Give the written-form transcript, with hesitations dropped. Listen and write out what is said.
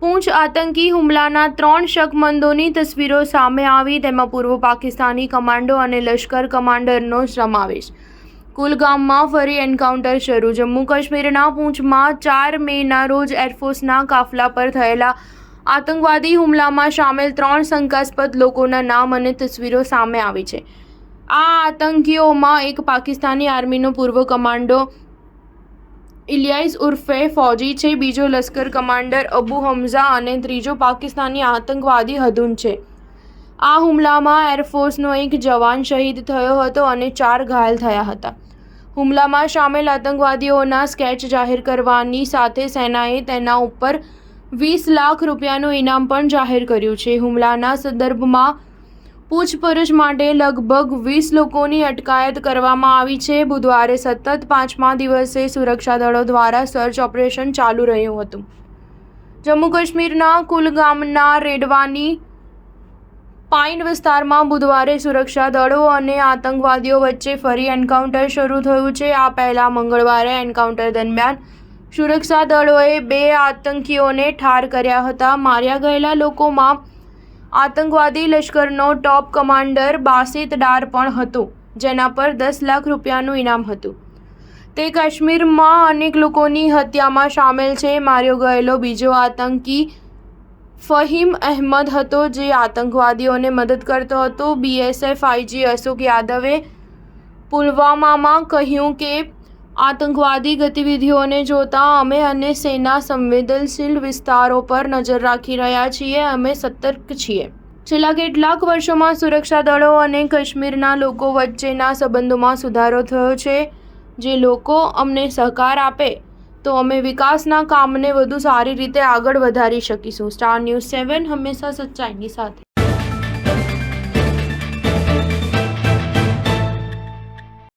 પૂંછ આતંકી હુમલાના 3 શકમંદોની તસવીરો સામે આવી, તેમાં પૂર્વ પાકિસ્તાની કમાન્ડો અને લશ્કર કમાન્ડરનો સમાવેશ। કુલગામમાં ફરી એન્કાઉન્ટર શરૂ। જમ્મુ કાશ્મીરના પૂંછમાં 4 મેના રોજ એરફોર્સના કાફલા પર થયેલા આતંકવાદી હુમલામાં સામેલ 3 શંકાસ્પદ લોકોના નામ અને તસવીરો સામે આવી છે। આ આતંકીઓમાં એક પાકિસ્તાની આર્મીનો પૂર્વ કમાન્ડો ઇલિયાસ ઉર્ફે ફૌજી છે, બીજો લશ્કર કમાન્ડર અબુ હમઝા અને ત્રીજો પાકિસ્તાની આતંકવાદી હદુન છે। આ હુમલામાં એરફોર્સનો એક જવાન શહીદ થયો હતો અને 4 ઘાયલ થયા હતા। હુમલામાં સામેલ આતંકવાદીઓના સ્કેચ જાહેર કરવાની સાથે સેનાએ તેના ઉપર 20 લાખ રૂપિયાનું ઇનામ પણ જાહેર કર્યું છે। હુમલાના સંદર્ભમાં પૂછપરછ માટે લગભગ 20 લોકોની અટકાયત કરવામાં આવી છે। બુધવારે સતત 5મા દિવસે સુરક્ષા દળો દ્વારા સર્ચ ઓપરેશન ચાલુ રહ્યું હતું। જમ્મુ કાશ્મીરના કુલગામના રેડવાની પાઇન વિસ્તારમાં બુધવારે સુરક્ષા દળો અને આતંકવાદીઓ વચ્ચે ફરી એન્કાઉન્ટર શરૂ થયું છે। આ પહેલા મંગળવારે એન્કાઉન્ટર દરમિયાન સુરક્ષા દળોએ 2 આતંકીઓને ઠાર કર્યા હતા। માર્યા ગયેલા લોકોમાં આતંકવાદી લશ્કરનો ટોપ કમાન્ડર બાસિત ડાર પણ હતો, જેના પર 10 લાખ રૂપિયાનું ઇનામ હતું। તે કાશ્મીરમાં અનેક લોકોની હત્યામાં સામેલ છે। માર્યો ગયેલો બીજો આતંકી ફહીમ અહેમદ હતો, જે આતંકવાદીઓને મદદ કરતો હતો। બીએસએફ આઈજી અશોક યાદવે પુલવામામાં કહ્યું કે આતંકવાદી ગતિવિધિઓને જોતા અમે અને સેના સંવેદનશીલ વિસ્તારો પર નજર રાખી રહ્યા છીએ। અમે સતર્ક છીએ। છેલ્લા કેટલાક વર્ષોમાં સુરક્ષા દળો અને કાશ્મીરના લોકો વચ્ચેના સંબંધોમાં સુધારો થયો છે। જે લોકો અમને સહકાર આપે તો અમે વિકાસના કામને વધુ સારી રીતે આગળ વધારી શકીશું। સ્ટાર ન્યૂઝ 7 હંમેશા સચ્ચાઈની સાથે।